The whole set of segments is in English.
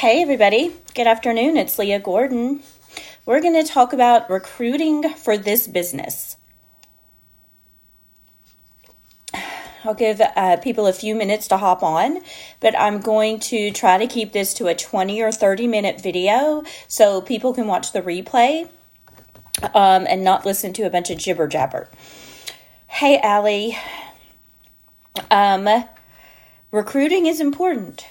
Hey everybody, good afternoon. It's Leah Gordon. We're going to talk about recruiting for this business. I'll give people a few minutes to hop on, but I'm going to try to keep this to a 20 or 30 minute video so people can watch the replay and not listen to a bunch of jibber jabber. Hey Allie, recruiting is important.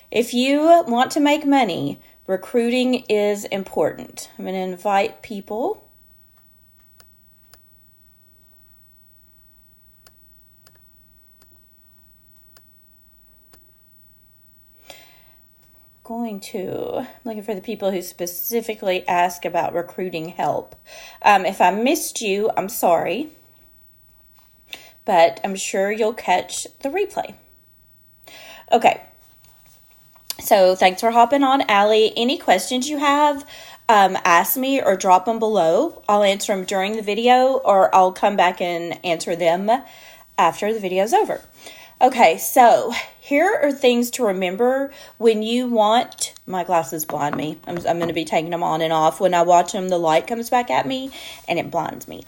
If you want to make money, recruiting is important. I'm going to invite people. Looking for the people who specifically ask about recruiting help. If I missed you, I'm sorry, but I'm sure you'll catch the replay. Okay. So thanks for hopping on, Allie. Any questions you have, ask me or drop them below. I'll answer them during the video or I'll come back and answer them after the video's over. Okay, so here are things to remember when you want... My glasses blind me. I'm going to be taking them on and off. When I watch them, the light comes back at me and it blinds me.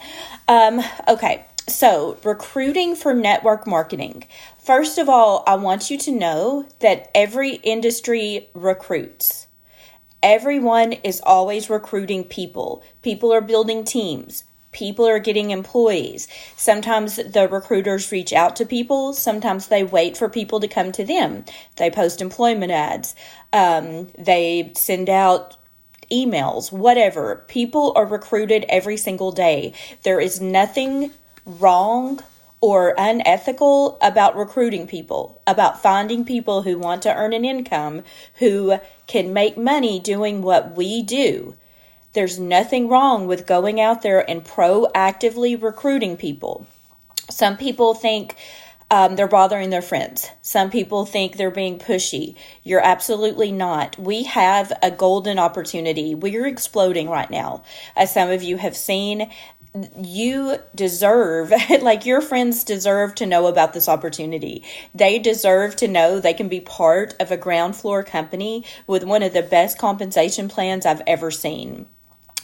Okay, so recruiting for network marketing. First of all, I want you to know that every industry recruits. Everyone is always recruiting people. People are building teams. People are getting employees. Sometimes the recruiters reach out to people. Sometimes they wait for people to come to them. They post employment ads. They send out emails, whatever. People are recruited every single day. There is nothing wrong or unethical about recruiting people, about finding people who want to earn an income, who can make money doing what we do. There's nothing wrong with going out there and proactively recruiting people. Some people think they're bothering their friends. Some people think they're being pushy. You're absolutely not. We have a golden opportunity. We're exploding right now. As some of you have seen, you deserve, like your friends deserve to know about this opportunity. They deserve to know they can be part of a ground floor company with one of the best compensation plans I've ever seen.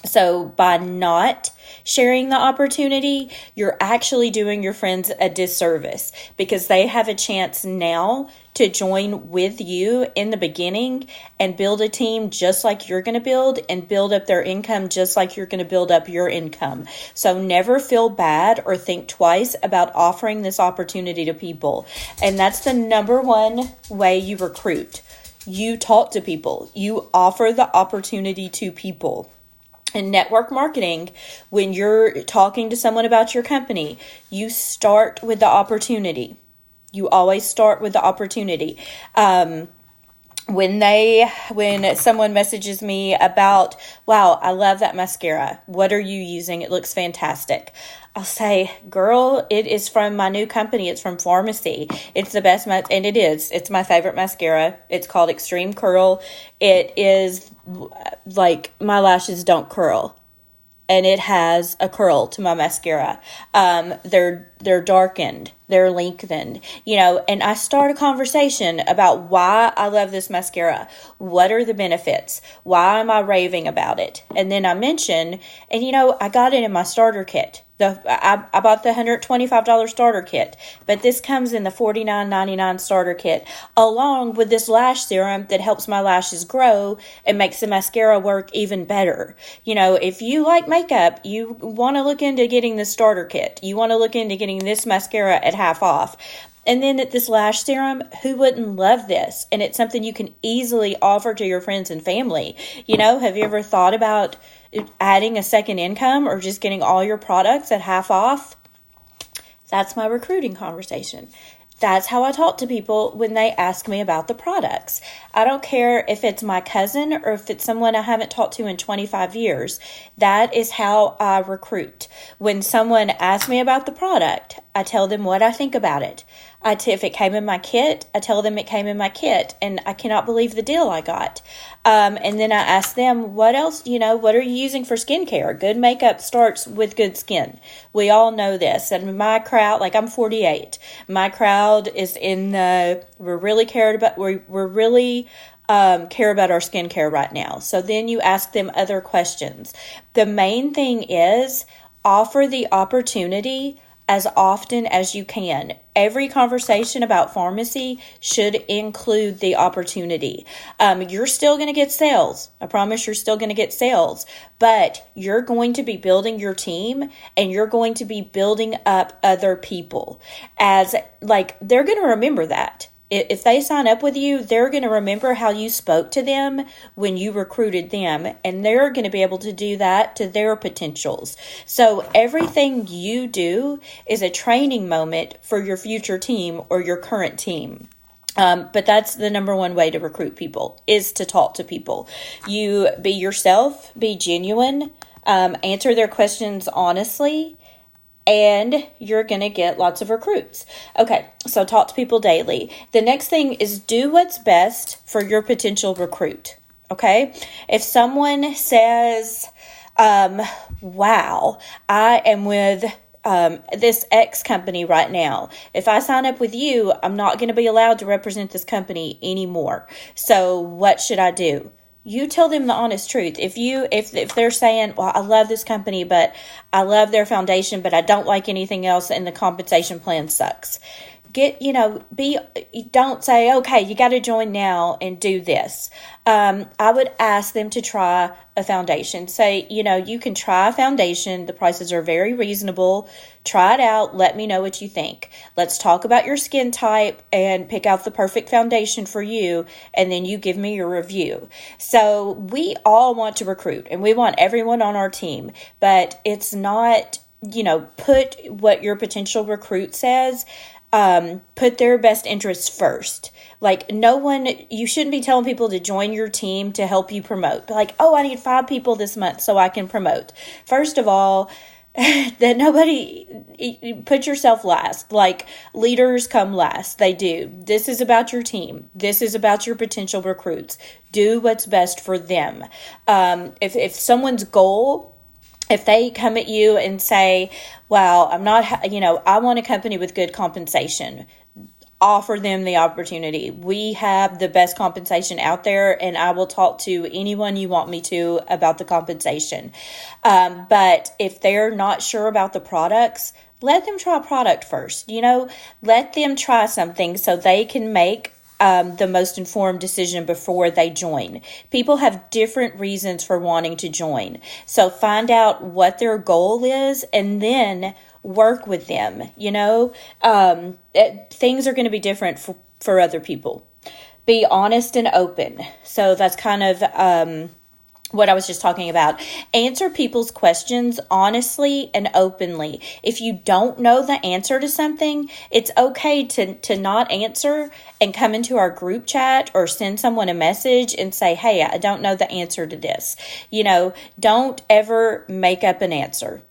So by not sharing the opportunity, you're actually doing your friends a disservice because they have a chance now to join with you in the beginning and build a team just like you're going to build and build up their income just like you're going to build up your income. So never feel bad or think twice about offering this opportunity to people. And that's the number one way you recruit. You talk to people. You offer the opportunity to people. In network marketing, when you're talking to someone about your company, you start with the opportunity. You always start with the opportunity. When someone messages me about, wow, I love that mascara. What are you using? It looks fantastic. I'll say, girl, it is from my new company. It's from Pharmacy. It's the best, and it is. It's my favorite mascara. It's called Extreme Curl. It is like my lashes don't curl. And it has a curl to my mascara. They're darkened. They're lengthened, and I start a conversation about why I love this mascara. What are the benefits? Why am I raving about it? And then I mention, and I got it in my starter kit. I bought the $125 starter kit, but this comes in the $49.99 starter kit along with this lash serum that helps my lashes grow and makes the mascara work even better. If you like makeup, you want to look into getting the starter kit. You want to look into getting this mascara at half off. And then this lash serum, who wouldn't love this? And it's something you can easily offer to your friends and family. Have you ever thought about adding a second income or just getting all your products at half off? That's my recruiting conversation. That's how I talk to people when they ask me about the products. I don't care if it's my cousin or if it's someone I haven't talked to in 25 years. That is how I recruit. When someone asks me about the product, I tell them what I think about it. If it came in my kit, I tell them it came in my kit, and I cannot believe the deal I got. And then I ask them, what else, what are you using for skincare? Good makeup starts with good skin. We all know this. And my crowd, like I'm 48, my crowd is we're really care about our skincare right now. So then you ask them other questions. The main thing is offer the opportunity as often as you can. Every conversation about pharmacy should include the opportunity. You're still going to get sales. I promise you're still going to get sales, but you're going to be building your team and you're going to be building up other people they're going to remember that. If they sign up with you, they're going to remember how you spoke to them when you recruited them, and they're going to be able to do that to their potentials. So everything you do is a training moment for your future team or your current team. But that's the number one way to recruit people, is to talk to people. You be yourself, be genuine, answer their questions honestly, and you're going to get lots of recruits. Okay, so talk to people daily. The next thing is do what's best for your potential recruit. Okay, if someone says, wow, I am with this X company right now. If I sign up with you, I'm not going to be allowed to represent this company anymore. So what should I do? You tell them the honest truth. If they're saying, well, I love this company, but I love their foundation, but I don't like anything else, and the compensation plan sucks. Don't say, okay, you got to join now and do this. I would ask them to try a foundation. Say, you can try a foundation. The prices are very reasonable. Try it out. Let me know what you think. Let's talk about your skin type and pick out the perfect foundation for you. And then you give me your review. So we all want to recruit and we want everyone on our team, but it's not, put what your potential recruit says. Put their best interests first. You shouldn't be telling people to join your team to help you promote. I need 5 people this month so I can promote. First of all, put yourself last. Leaders come last. They do. This is about your team. This is about your potential recruits. Do what's best for them. If someone's goal, if they come at you and say, well, I want a company with good compensation, offer them the opportunity. We have the best compensation out there, and I will talk to anyone you want me to about the compensation. But if they're not sure about the products, let them try a product first. Let them try something so they can make the most informed decision before they join. People have different reasons for wanting to join. So find out what their goal is and then work with them. Things are going to be different for other people. Be honest and open. So that's kind of what I was just talking about. Answer people's questions honestly and openly. If you don't know the answer to something, it's okay to not answer and come into our group chat or send someone a message and say, hey, I don't know the answer to this. Don't ever make up an answer.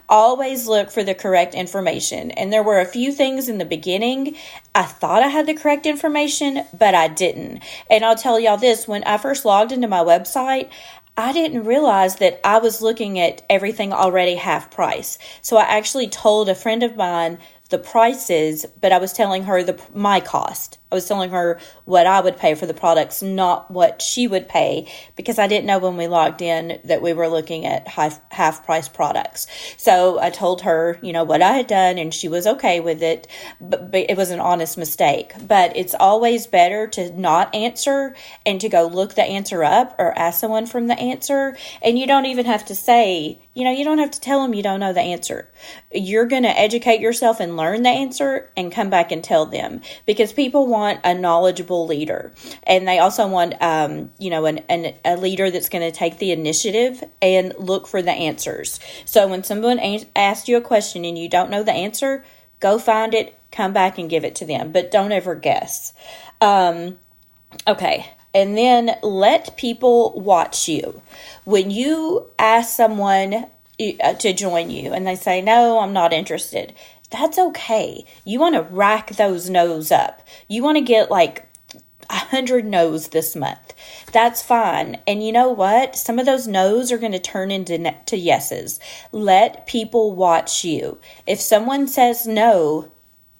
Always look for the correct information. And there were a few things in the beginning I thought I had the correct information, but I didn't. And I'll tell y'all this, when I first logged into my website, I didn't realize that I was looking at everything already half price. So I actually told a friend of mine the prices, but I was telling her my cost. I was telling her what I would pay for the products, not what she would pay, because I didn't know when we logged in that we were looking at half price products. So I told her, what I had done, and she was okay with it, but it was an honest mistake. But it's always better to not answer and to go look the answer up or ask someone from the answer. And you don't even have to say, you don't have to tell them you don't know the answer. You're going to educate yourself and learn the answer and come back and tell them, because people want a knowledgeable leader, and they also want a leader that's going to take the initiative and look for the answers. So when someone asks you a question and you don't know the answer, go find it, come back and give it to them, but don't ever guess. Okay. And then let people watch you. When you ask someone to join you and they say, no, I'm not interested, That's okay. You want to rack those no's up. You want to get like 100 no's this month. That's fine. And you know what? Some of those no's are going to turn into yeses. Let people watch you. If someone says no,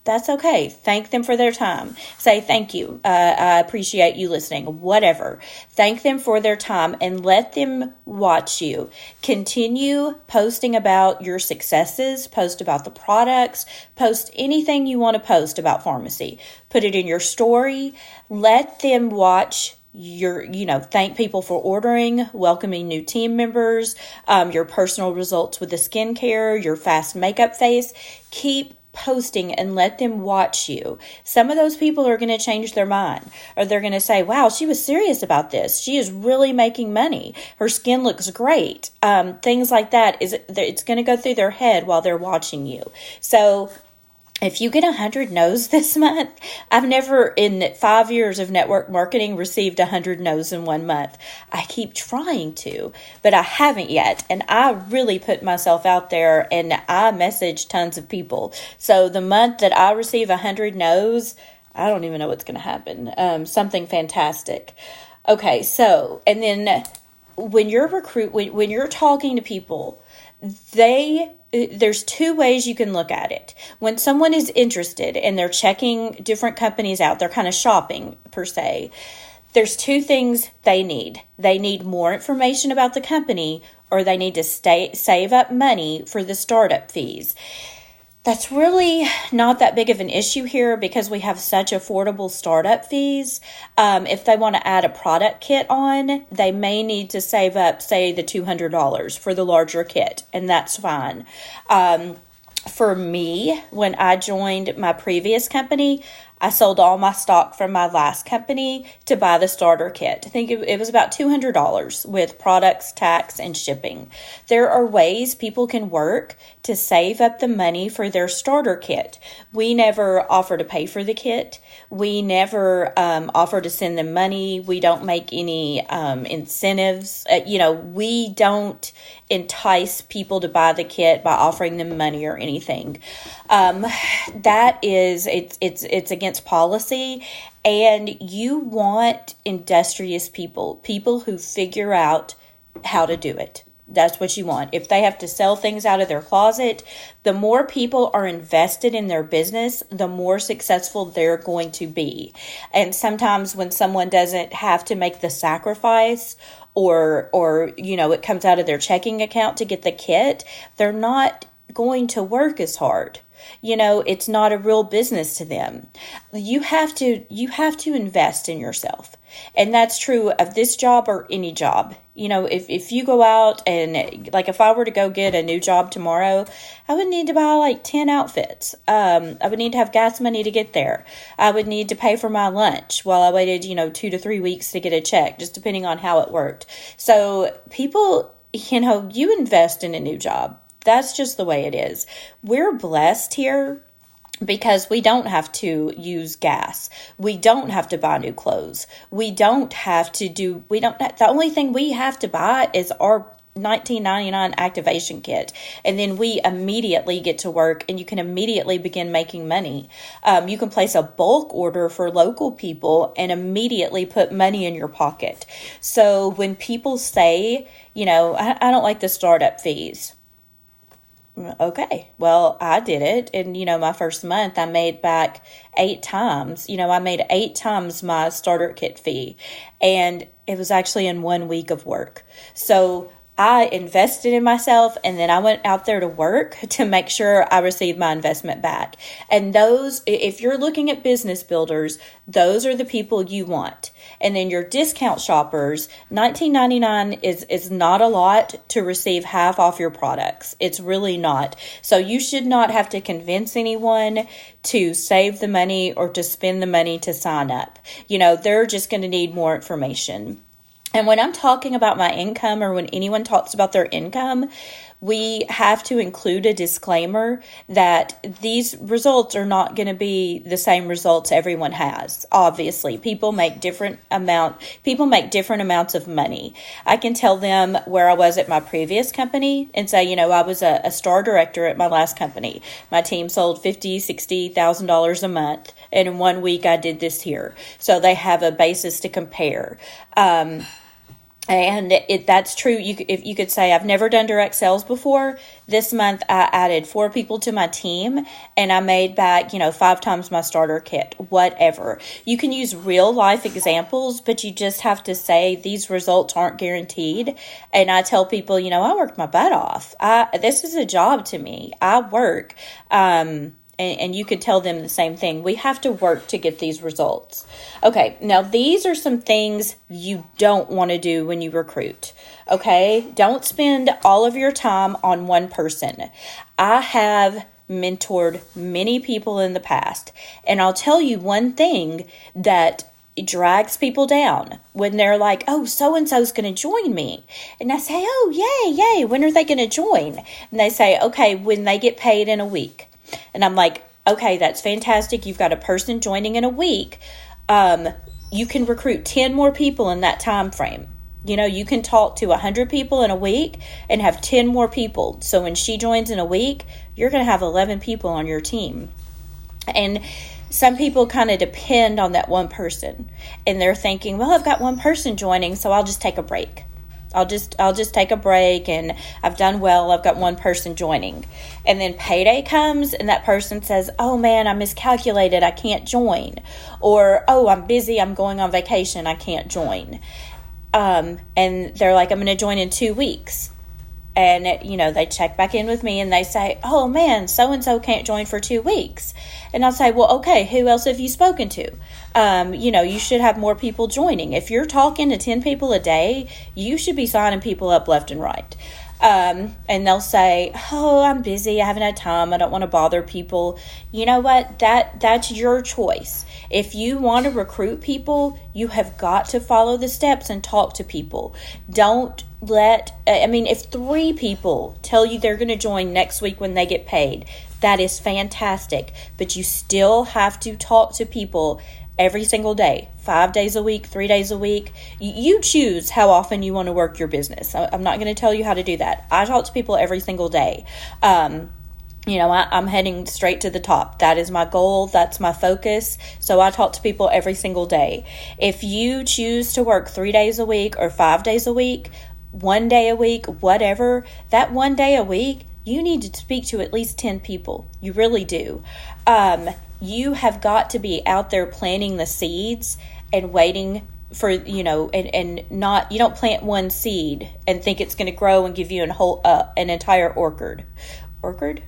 that's okay. Thank them for their time. Say thank you. I appreciate you listening. Whatever. Thank them for their time and let them watch you. Continue posting about your successes. Post about the products. Post anything you want to post about pharmacy. Put it in your story. Let them watch thank people for ordering, welcoming new team members, your personal results with the skincare, your fast makeup face. Keep posting and let them watch you. Some of those people are going to change their mind, or they're going to say, wow, she was serious about this. She is really making money. Her skin looks great. Things like that. It's going to go through their head while they're watching you. So if you get 100 no's this month, I've never in 5 years of network marketing received 100 no's in 1 month. I keep trying to, but I haven't yet. And I really put myself out there and I message tons of people. So the month that I receive 100 no's, I don't even know what's going to happen. Something fantastic. Okay. So, and then when you're when you're talking to people, there's two ways you can look at it. When someone is interested and they're checking different companies out, they're kind of shopping per se. There's two things they need. They need more information about the company, or they need to save up money for the startup fees. That's really not that big of an issue here because we have such affordable startup fees. If they want to add a product kit on, they may need to save up, say, the $200 for the larger kit, and that's fine. For me, when I joined my previous company, I sold all my stock from my last company to buy the starter kit. I think it was about $200 with products, tax, and shipping. There are ways people can work to save up the money for their starter kit. We never offer to pay for the kit. We never offer to send them money. We don't make any incentives. We don't entice people to buy the kit by offering them money or anything. It's against policy, and you want industrious people who figure out how to do it. That's what you want. If they have to sell things out of their closet, the more people are invested in their business, the more successful they're going to be. And sometimes when someone doesn't have to make the sacrifice or it comes out of their checking account to get the kit, they're not going to work as hard. It's not a real business to them. You have to invest in yourself. And that's true of this job or any job. If you go out and if I were to go get a new job tomorrow, I would need to buy 10 outfits. I would need to have gas money to get there. I would need to pay for my lunch while I waited, 2 to 3 weeks to get a check, just depending on how it worked. So people, you invest in a new job. That's just the way it is. We're blessed here because we don't have to use gas. We don't have to buy new clothes. The only thing we have to buy is our $19.99 activation kit. And then we immediately get to work and you can immediately begin making money. You can place a bulk order for local people and immediately put money in your pocket. So when people say, I don't like the startup fees. Okay, well, I did it. And, my first month I made back 8 times. I made 8 times my starter kit fee. And it was actually in 1 week of work. So I invested in myself and then I went out there to work to make sure I received my investment back. And if you're looking at business builders, those are the people you want. And then your discount shoppers, $19.99 is not a lot to receive half off your products. It's really not. So you should not have to convince anyone to save the money or to spend the money to sign up. They're just going to need more information. And when I'm talking about my income or when anyone talks about their income, we have to include a disclaimer that these results are not going to be the same results everyone has. Obviously, people make different amounts of money. I can tell them where I was at my previous company and say, I was a star director at my last company. My team sold $50,000-$60,000 a month, and in 1 week I did this here. So they have a basis to compare. And that's true. If you could say, I've never done direct sales before. This month, I added 4 people to my team, and I made back, 5 times my starter kit, whatever. You can use real life examples, but you just have to say these results aren't guaranteed. And I tell people, I worked my butt off. This is a job to me. I work. And you could tell them the same thing. We have to work to get these results. Okay, now these are some things you don't want to do when you recruit. Okay, don't spend all of your time on one person. I have mentored many people in the past, and I'll tell you one thing that drags people down when they're like, oh, so-and-so's going to join me. And I say, oh, yay, when are they going to join? And they say, okay, when they get paid in a week. And I'm like, okay, that's fantastic. You've got a person joining in a week. You can recruit 10 more people in that time frame. You can talk to 100 people in a week and have 10 more people. So when she joins in a week, you're going to have 11 people on your team. And some people kind of depend on that one person. And they're thinking, well, I've got one person joining, so I'll just take a break. I'll just take a break, and I've done well. I've got one person joining. And then payday comes and that person says, oh man, I miscalculated. I can't join. Or, oh, I'm busy. I'm going on vacation. I can't join. And they're like, I'm going to join in 2 weeks. And, they check back in with me and they say, oh man, so-and-so can't join for 2 weeks. And I'll say, well, okay, who else have you spoken to? You should have more people joining. If you're talking to 10 people a day, you should be signing people up left and right. And they'll say, oh, I'm busy. I haven't had time. I don't want to bother people. You know what? That's your choice. If you want to recruit people, you have got to follow the steps and talk to people. If 3 people tell you they're going to join next week when they get paid, that is fantastic. But you still have to talk to people every single day, 5 days a week, 3 days a week. You choose how often you want to work your business. I'm not going to tell you how to do that. I talk to people every single day. I'm heading straight to the top. That is my goal. That's my focus. So I talk to people every single day. If you choose to work 3 days a week or 5 days a week, 1 day a week, whatever, that 1 day a week, you need to speak to at least 10 people. You really do. You have got to be out there planting the seeds and waiting for, and not, you don't plant one seed and think it's going to grow and give you an entire orchard. Okay.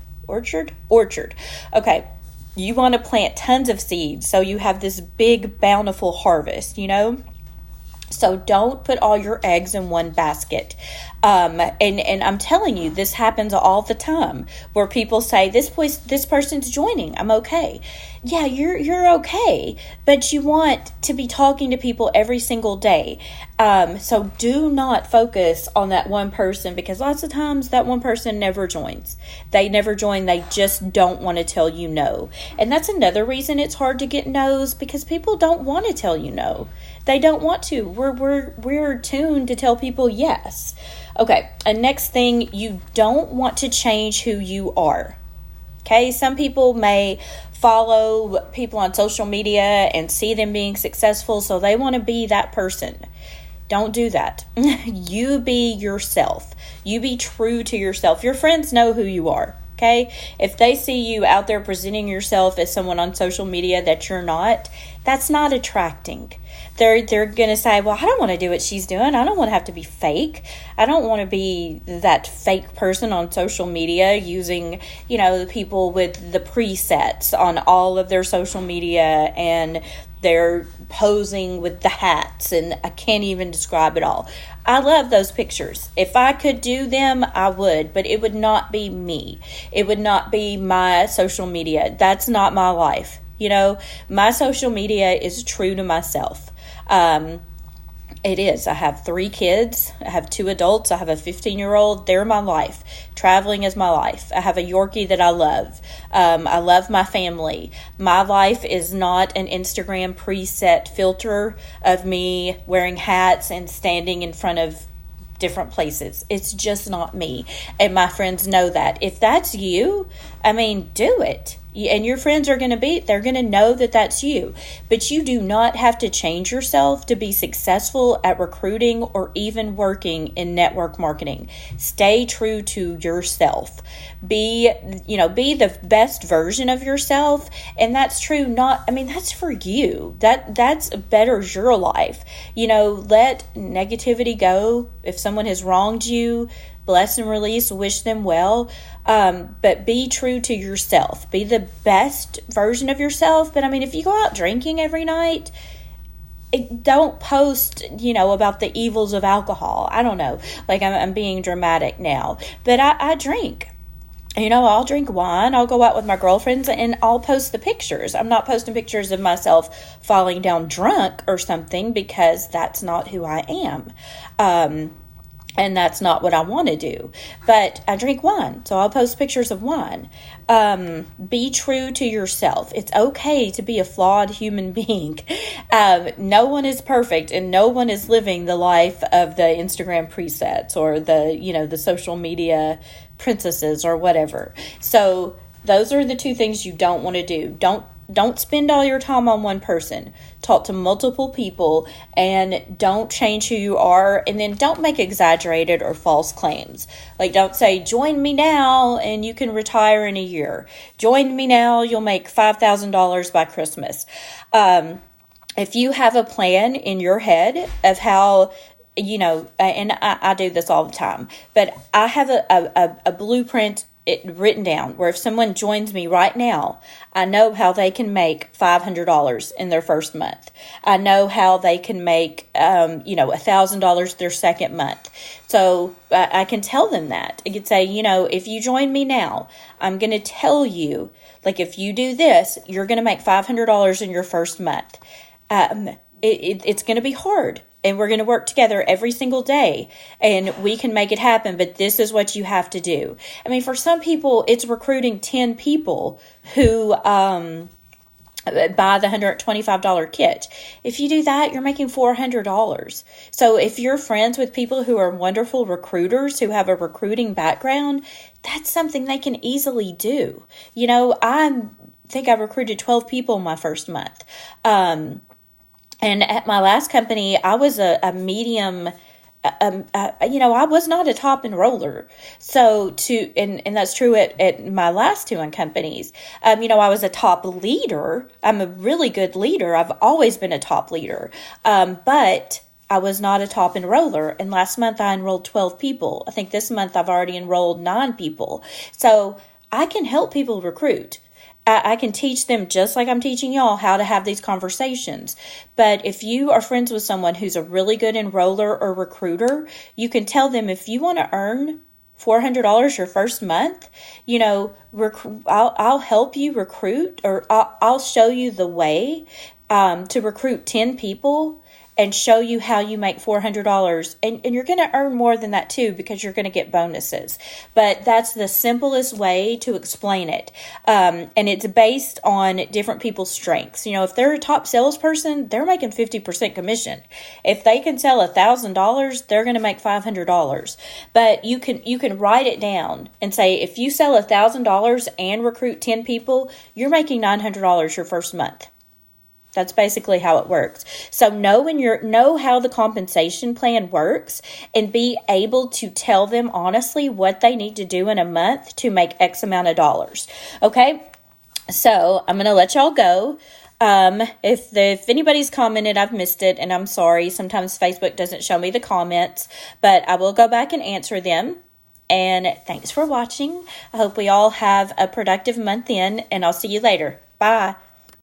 You want to plant tons of seeds so you have this big, bountiful harvest, So don't put all your eggs in one basket. And I'm telling you, this happens all the time where people say, this person's joining. I'm okay. Yeah, you're okay, but you want to be talking to people every single day. So do not focus on that one person, because lots of times that one person never joins. They never join. They just don't want to tell you no. And that's another reason it's hard to get no's, because people don't want to tell you no. They don't want to. We're tuned to tell people yes. Okay, and next thing, you don't want to change who you are. Okay, some people may follow people on social media and see them being successful, so they want to be that person. Don't do that. You be yourself. You be true to yourself. Your friends know who you are. Okay, if they see you out there presenting yourself as someone on social media that you're not, that's not attracting. They're going to say, well, I don't want to do what she's doing. I don't want to have to be fake. I don't want to be that fake person on social media using, the people with the presets on all of their social media, and they're posing with the hats, and I can't even describe it all. I love those pictures. If I could do them, I would, but it would not be me. It would not be my social media. That's not my life. My social media is true to myself. It is. I have 3 kids. I have 2 adults. I have a 15-year-old. They're my life. Traveling is my life. I have a Yorkie that I love. I love my family. My life is not an Instagram preset filter of me wearing hats and standing in front of different places. It's just not me. And my friends know that. If that's you, I mean, do it. And your friends are going to they're going to know that that's you. But you do not have to change yourself to be successful at recruiting or even working in network marketing. Stay true to yourself. Be the best version of yourself. And that's true. That's for you. That's betters your life. Let negativity go. If someone has wronged you, bless and release, wish them well. But be true to yourself. Be the best version of yourself. But if you go out drinking every night, don't post, about the evils of alcohol. I don't know. I'm being dramatic now. But I drink. I'll drink wine. I'll go out with my girlfriends and I'll post the pictures. I'm not posting pictures of myself falling down drunk or something, because that's not who I am. And that's not what I want to do. But I drink wine, so I'll post pictures of wine. Be true to yourself. It's okay to be a flawed human being. No one is perfect, and no one is living the life of the Instagram presets or the social media princesses or whatever. So those are the 2 things you don't want to do. Don't spend all your time on one person. Talk to multiple people, and don't change who you are. And then don't make exaggerated or false claims. Don't say, join me now and you can retire in a year. Join me now, you'll make $5,000 by Christmas. If you have a plan in your head of how, and I do this all the time, but I have a blueprint written down where if someone joins me right now, I know how they can make $500 in their first month. I know how they can make $1,000 their second month. So I can tell them that. I could say, if you join me now, I'm going to tell you, if you do this, you're going to make $500 in your first month. It's going to be hard. And we're going to work together every single day, and we can make it happen. But this is what you have to do. For some people, it's recruiting 10 people who buy the $125 kit. If you do that, you're making $400. So if you're friends with people who are wonderful recruiters who have a recruiting background, that's something they can easily do. I think I recruited 12 people my first month. And at my last company, I was a medium, I was not a top enroller. So and that's true at my last 2 companies. I was a top leader. I'm a really good leader. I've always been a top leader. But I was not a top enroller. And last month I enrolled 12 people. I think this month I've already enrolled 9 people. So I can help people recruit. I can teach them, just like I'm teaching y'all, how to have these conversations. But if you are friends with someone who's a really good enroller or recruiter, you can tell them, if you want to earn $400 your first month, I'll help you recruit, or I'll show you the way to recruit 10 people and show you how you make $400. And you're going to earn more than that too, because you're going to get bonuses. But that's the simplest way to explain it. And it's based on different people's strengths. If they're a top salesperson, they're making 50% commission. If they can sell $1,000, they're going to make $500. But you can write it down and say, if you sell $1,000 and recruit 10 people, you're making $900 your first month. That's basically how it works. So know how the compensation plan works, and be able to tell them honestly what they need to do in a month to make X amount of dollars. Okay? So I'm going to let y'all go. If anybody's commented, I've missed it, and I'm sorry. Sometimes Facebook doesn't show me the comments, but I will go back and answer them. And thanks for watching. I hope we all have a productive month in, and I'll see you later. Bye.